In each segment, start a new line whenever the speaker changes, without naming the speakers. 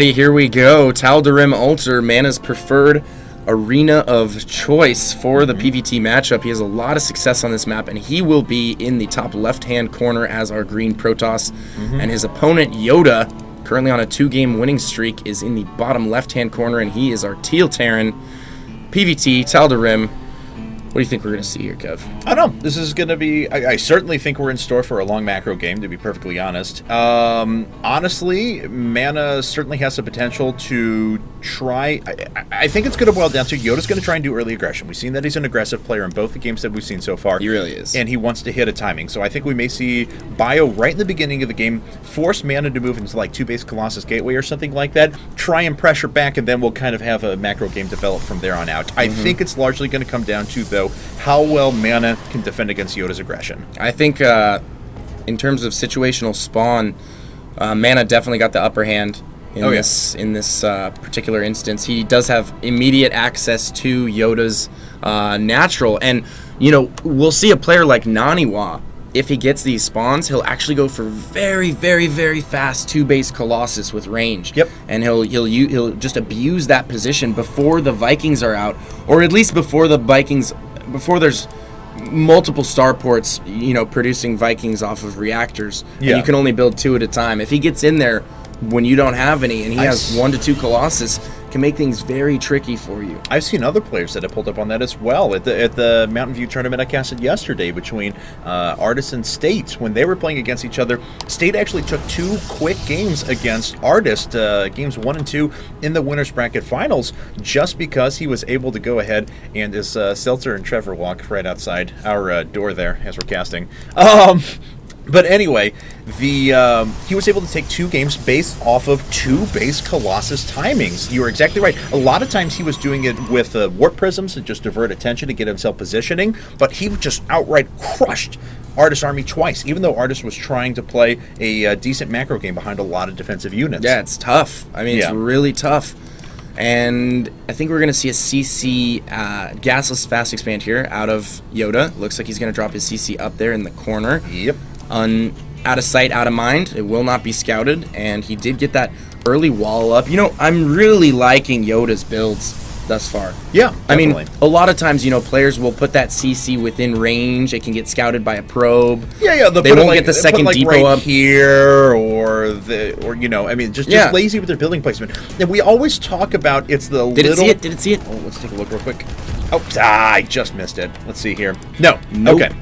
Alrighty, here we go. Tal'Darim Altar, Mana's preferred arena of choice for the PvT matchup. He has a lot of success on this map, and he will be in the top left-hand corner as our green Protoss. And his opponent, YoDa, currently on a 2-game winning streak, is in the bottom left-hand corner, and he is our Teal Terran. PvT, Tal'Darim. What do you think we're going to see here, Kev?
I don't know. This is going to be... I certainly think we're in store for a long macro game, to be perfectly honest. Honestly, Mana certainly has the potential to try... I think it's going to boil down to YoDa's going to try and do early aggression. We've seen that he's an aggressive player in both the games that we've seen so far.
He really is.
And he wants to hit a timing. So I think we may see Bio right in the beginning of the game force Mana to move into like 2-base Colossus Gateway or something like that. Try and pressure back, and then we'll kind of have a macro game develop from there on out. I think it's largely going to come down to, though, how well Mana can defend against YoDa's aggression.
I think in terms of situational spawn, Mana definitely got the upper hand in this particular instance. He does have immediate access to YoDa's natural, and you know, we'll see a player like Naniwa. If he gets these spawns, he'll actually go for very, very, very fast 2-base Colossus with range.
Yep.
And he'll just abuse that position before the Vikings are out, or at least before the Vikings, before there's multiple starports, you know, producing Vikings off of reactors.
Yeah.
And you can only build 2 at a time. If he gets in there when you don't have any, and he has 1 to 2 Colossus, can make things very tricky for you.
I've seen other players that have pulled up on that as well. At the Mountain View tournament I casted yesterday between Artist and State, when they were playing against each other, State actually took 2 quick games against Artist, games 1 and 2 in the winner's bracket finals, just because he was able to go ahead and, as Seltzer and Trevor walk right outside our door there as we're casting. But anyway, he was able to take 2 games based off of 2-base Colossus timings. You were exactly right. A lot of times he was doing it with warp prisms to just divert attention to get himself positioning, but he just outright crushed Artist Army twice, even though Artist was trying to play a decent macro game behind a lot of defensive units.
Yeah, it's tough. I mean, it's really tough. And I think we're going to see a CC gasless fast expand here out of YoDa. Looks like he's going to drop his CC up there in the corner.
Yep.
Out of sight, out of mind. It will not be scouted, and he did get that early wall up. You know, I'm really liking YoDa's builds thus far.
Yeah, definitely.
I mean, a lot of times, you know, players will put that CC within range. It can get scouted by a probe.
Yeah,
they won't get the second depot
right
up
here, or you know, I mean, just lazy with their building placement. And we always talk about it's the
Did it see it?
Oh, let's take a look real quick. Oh, I just missed it. Let's see here. No.
Nope.
Okay.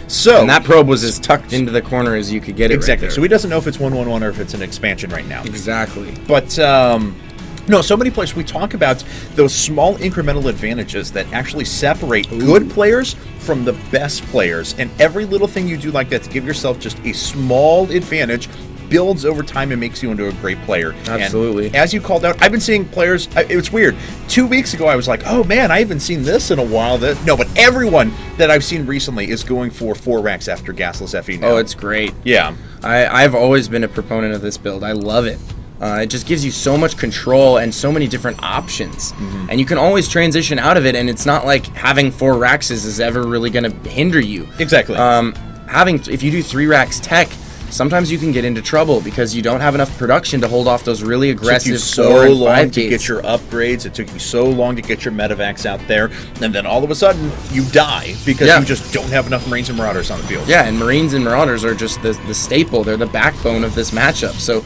So,
and that probe was as tucked into the corner as you could get it.
Exactly.
Right there.
So he doesn't know if it's 1-1-1 or if it's an expansion right now.
Exactly.
But no, so many players, we talk about those small incremental advantages that actually separate good players from the best players. And every little thing you do like that to give yourself just a small advantage builds over time and makes you into a great player.
Absolutely.
And as you called out, I've been seeing players, it's weird. 2 weeks ago, I was like, oh man, I haven't seen this in a while. No, but everyone that I've seen recently is going for 4 racks after gasless FE now.
Oh, it's great.
Yeah.
I've always been a proponent of this build. I love it. It just gives you so much control and so many different options. And you can always transition out of it, and it's not like having 4 racks is ever really going to hinder you.
Exactly.
If you do 3 racks tech, sometimes you can get into trouble because you don't have enough production to hold off those really aggressive 4 and 5
to get your upgrades. It took you so long to get your medevacs out there, and then all of a sudden you die because you just don't have enough Marines and Marauders on the field.
Yeah, and Marines and Marauders are just the staple. They're the backbone of this matchup. So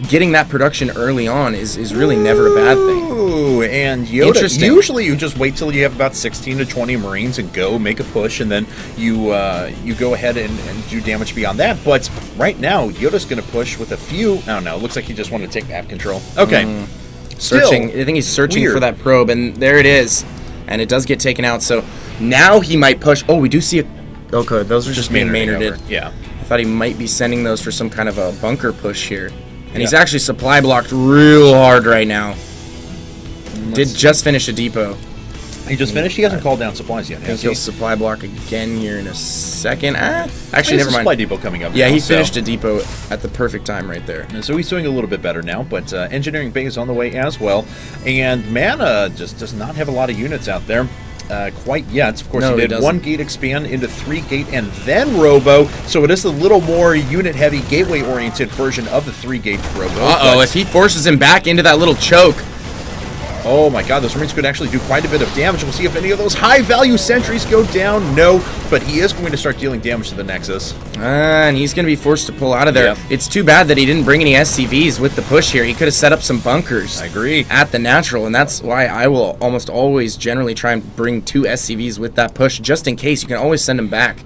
getting that production early on is really never a bad thing.
Ooh, and YoDa, usually you just wait till you have about 16 to 20 Marines and go make a push, and then you go ahead and do damage beyond that. But right now, YoDa's going to push with a few. I don't know. It looks like he just wanted to take map control. Okay.
Searching. I think he's searching for that probe, and there it is. And it does get taken out. So now he might push. Oh, we do see a... Okay, those are just being Maynarded.
Yeah.
I thought he might be sending those for some kind of a bunker push here. And he's actually supply blocked real hard right now. Did just finish a depot.
He just finished? He hasn't called down supplies yet.
I think he'll supply block again here in a second. Actually, never mind.
Supply depot coming up.
Yeah, he finished a depot at the perfect time right there.
And so he's doing a little bit better now, but Engineering Bay is on the way as well. And Mana just does not have a lot of units out there. quite yet. Of course,
No,
he
he
did
doesn't.
1 gate expand into 3 gate and then Robo, so it is a little more unit-heavy, gateway-oriented version of the 3 gate Robo.
Uh-oh, if he forces him back into that little choke.
Oh my god, those Marines could actually do quite a bit of damage. We'll see if any of those high-value sentries go down. No, but he is going to start dealing damage to the Nexus.
And he's going to be forced to pull out of there.
Yep.
It's too bad that he didn't bring any SCVs with the push here. He could have set up some bunkers.
I agree.
At the natural, and that's why I will almost always generally try and bring 2 SCVs with that push, just in case. You can always send them back.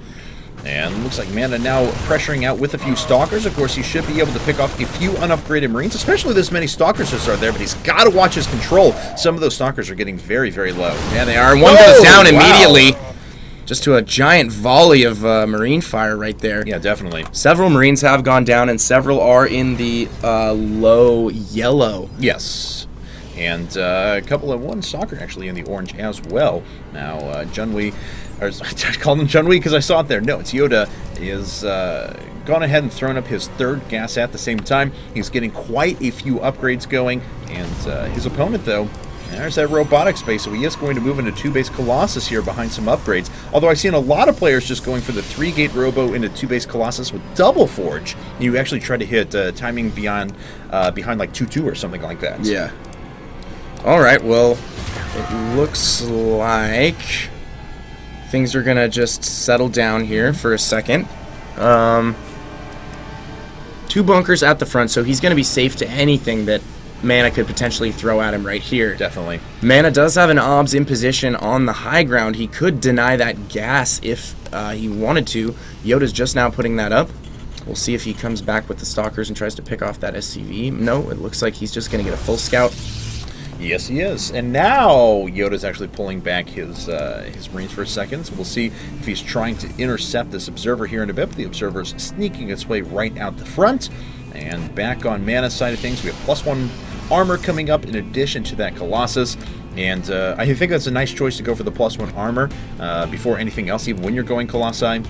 And looks like Mana now pressuring out with a few Stalkers. Of course, he should be able to pick off a few unupgraded Marines, especially this many Stalkers as are there, but he's got to watch his control. Some of those Stalkers are getting very, very low.
Yeah, they are. One goes down immediately. Just to a giant volley of Marine fire right there.
Yeah, definitely.
Several Marines have gone down, and several are in the low yellow.
Yes. And a couple of one Stalker actually in the orange as well. Now, Junwei, or I called him Junwei because I saw it there. No, it's YoDa, is gone ahead and thrown up his 3rd gas at the same time. He's getting quite a few upgrades going. And his opponent, though, there's that robotic space, so he is going to move into 2-base Colossus here behind some upgrades. Although I've seen a lot of players just going for the 3-gate Robo into 2-base Colossus with double Forge. You actually try to hit timing behind like 2-2 or something like that.
Yeah. All right, well, it looks like things are going to just settle down here for a second. 2 bunkers at the front, so he's going to be safe to anything that Mana could potentially throw at him right here.
Definitely.
Mana does have an obs in position on the high ground. He could deny that gas if he wanted to. YoDa's just now putting that up. We'll see if he comes back with the Stalkers and tries to pick off that SCV. No, it looks like he's just going to get a full scout.
Yes, he is. And now YoDa's actually pulling back his Marines for a second. So we'll see if he's trying to intercept this Observer here in a bit. But the Observer's sneaking its way right out the front. And back on Mana's side of things, we have +1 armor coming up in addition to that Colossus. And I think that's a nice choice to go for the +1 armor before anything else, even when you're going Colossi.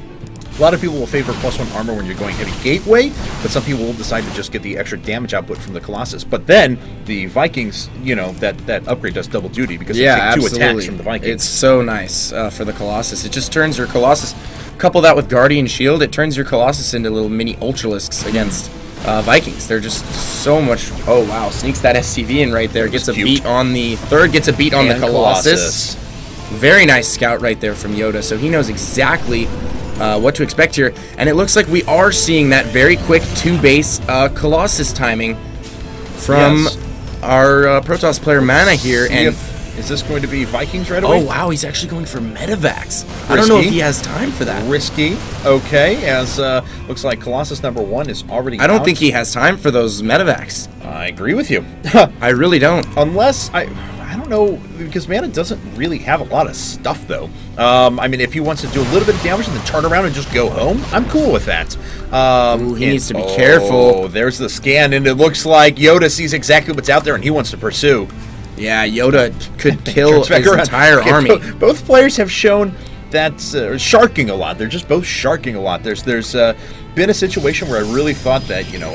A lot of people will favor +1 armor when you're going heavy gateway, but some people will decide to just get the extra damage output from the Colossus. But then the Vikings, you know, that upgrade does double duty because they take 2 attacks from the Vikings.
It's so nice for the Colossus. It just turns your Colossus, couple that with Guardian Shield, it turns your Colossus into little mini Ultralisks against Vikings. They're just so much. Oh wow, sneaks that SCV in right there. Gets a beat on the 3rd, gets a beat on the Colossus. Very nice scout right there from YoDa, so he knows exactly what to expect here. And it looks like we are seeing that very quick 2-base Colossus timing from our Protoss player Mana here. And
is this going to be Vikings right away?
Oh wow, he's actually going for Medivacs. I don't know if he has time for that.
Risky. Okay, as looks like Colossus #1 is already
I don't
out.
think he has time for those Medivacs.
I agree with you.
I really don't.
Unless I don't know, because Mana doesn't really have a lot of stuff, though. I mean, if he wants to do a little bit of damage and then turn around and just go home, I'm cool with that.
Ooh, he needs to be careful.
Oh, there's the scan, and it looks like YoDa sees exactly what's out there, and he wants to pursue.
Yeah, YoDa could kill his entire army.
Both players have shown that sharking a lot. They're just both sharking a lot. There's been a situation where I really thought that, you know,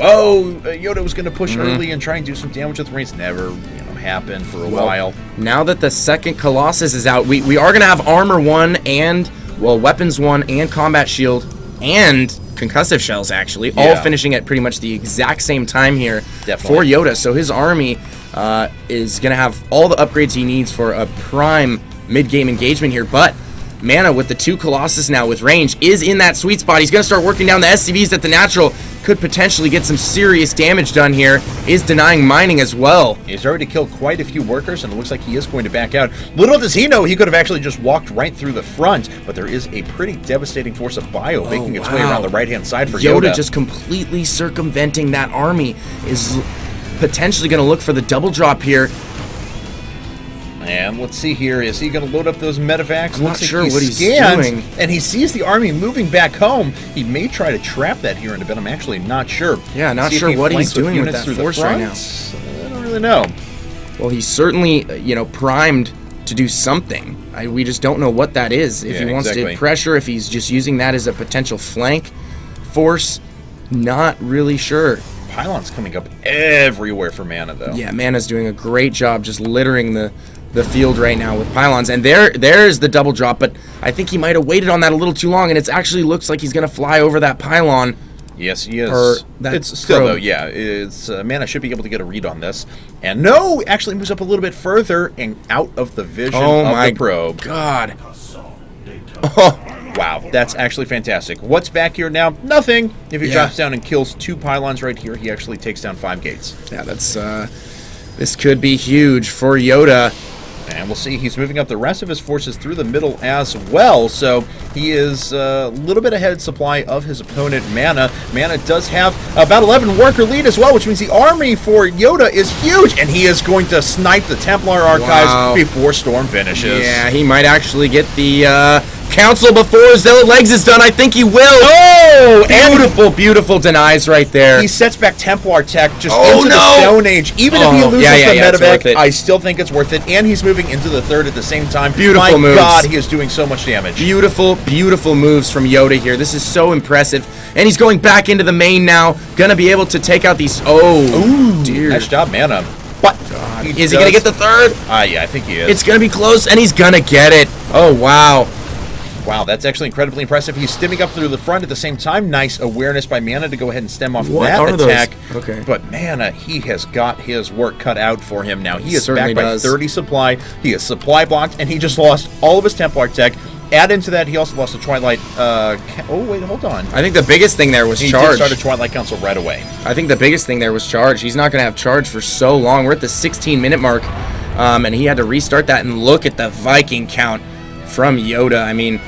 YoDa was going to push early and try and do some damage with Marines. Never, happened for a while.
Now that the 2nd Colossus is out, we are going to have Armor 1 and, well, Weapons 1 and Combat Shield and Concussive Shells, actually, all finishing at pretty much the exact same time here for YoDa. So his army is going to have all the upgrades he needs for a prime mid-game engagement here, but Mana with the 2 Colossus now with range is in that sweet spot. He's going to start working down the SCVs at the natural. Could potentially get some serious damage done here. Is denying mining as well.
He's already killed quite a few workers, and it looks like he is going to back out. Little does he know he could have actually just walked right through the front, but there is a pretty devastating force of bio making its way around the right-hand side for YoDa.
Just completely circumventing that army. Is potentially going to look for the double drop here.
And let's see here. Is he going to load up those medevacs?
I'm not sure what he's doing.
And he sees the army moving back home. He may try to trap that here in a bit. I'm actually not sure.
Yeah, not sure what he's doing with that force right now.
I don't really know.
Well, he's certainly, primed to do something. We just don't know what that is. If he wants to pressure, if he's just using that as a potential flank force, not really sure.
Pylons coming up everywhere for Mana, though.
Yeah, Mana's doing a great job just littering the the field right now with pylons. And there's the double drop, but I think he might have waited on that a little too long, and it actually looks like he's going to fly over that pylon.
Yes, he is. It's still, though, yeah, it's Mana should be able to get a read on this. And no, actually moves up a little bit further and out of the vision of the probe.
God. Oh.
Wow, that's actually fantastic. What's back here now? Nothing. If he drops down and kills 2 pylons right here, he actually takes down 5 gates.
Yeah, that's this could be huge for YoDa.
And we'll see, he's moving up the rest of his forces through the middle as well, so he is a little bit ahead supply of his opponent, Mana. Mana does have about 11 worker lead as well, which means the army for YoDa is huge, and he is going to snipe the Templar Archives before Storm finishes.
Yeah, he might actually get the Council before Zealot Legs is done. I think he will.
Oh!
Beautiful, beautiful denies right there.
He sets back Templar Tech just into the Stone Age. Even if he loses the medevac, I still think it's worth it. And he's moving into the 3rd at the same time.
Beautiful moves.
My God, he is doing so much damage.
Beautiful, beautiful moves from YoDa here. This is so impressive. And he's going back into the main now. Gonna be able to take out these... Oh, dear.
Nice job, Mana.
But is he gonna get the 3rd?
Yeah, I think he is.
It's gonna be close, and he's gonna get it. Oh, wow.
Wow, that's actually incredibly impressive. He's stemming up through the front at the same time. Nice awareness by Mana to go ahead and stem off that attack.
Okay.
But Mana, he has got his work cut out for him now. He is back by 30 supply. He is supply blocked, and he just lost all of his Templar tech. Add into that, he also lost the Twilight... oh, wait, hold on.
I think the biggest thing there was charge.
He did start a Twilight Council right away.
I think the biggest thing there was charge. He's not going to have charge for so long. We're at the 16-minute mark, and he had to restart that. And look at the Viking count from YoDa. I mean...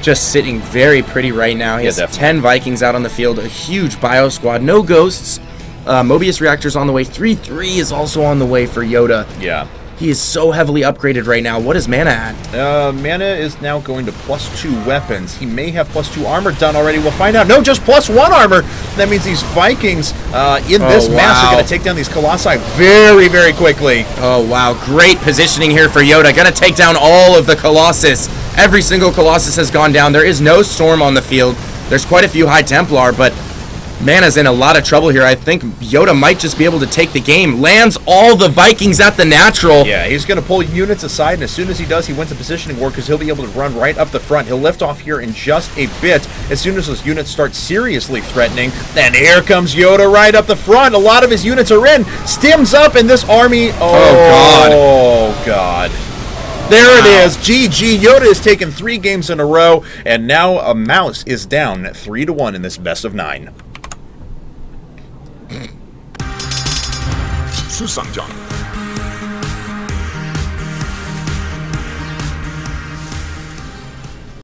just sitting very pretty right now. He has 10 Vikings out on the field, a huge bio squad, no ghosts. Mobius reactors on the way. 3-3 is also on the way for YoDa.
Yeah.
He is so heavily upgraded right now. What is Mana at?
Mana is now going to +2 weapons. He may have +2 armor done already. We'll find out. No, just +1 armor. That means these Vikings in this mass are going to take down these Colossi very, very quickly.
Oh, wow. Great positioning here for YoDa. Going to take down all of the Colossus. Every single Colossus has gone down. There is no Storm on the field. There's quite a few High Templar, but Mana's in a lot of trouble here. I think YoDa might just be able to take the game. Lands all the Vikings at the natural.
Yeah, he's going to pull units aside, and as soon as he does, he wins the positioning war because he'll be able to run right up the front. He'll lift off here in just a bit as soon as those units start seriously threatening. Then here comes YoDa right up the front. A lot of his units are in. Stims up, and this army... Oh, God. There it is. GG. YoDa has taken 3 games in a row, and now a Mouse is down 3-1 in this best of 9.
是上将。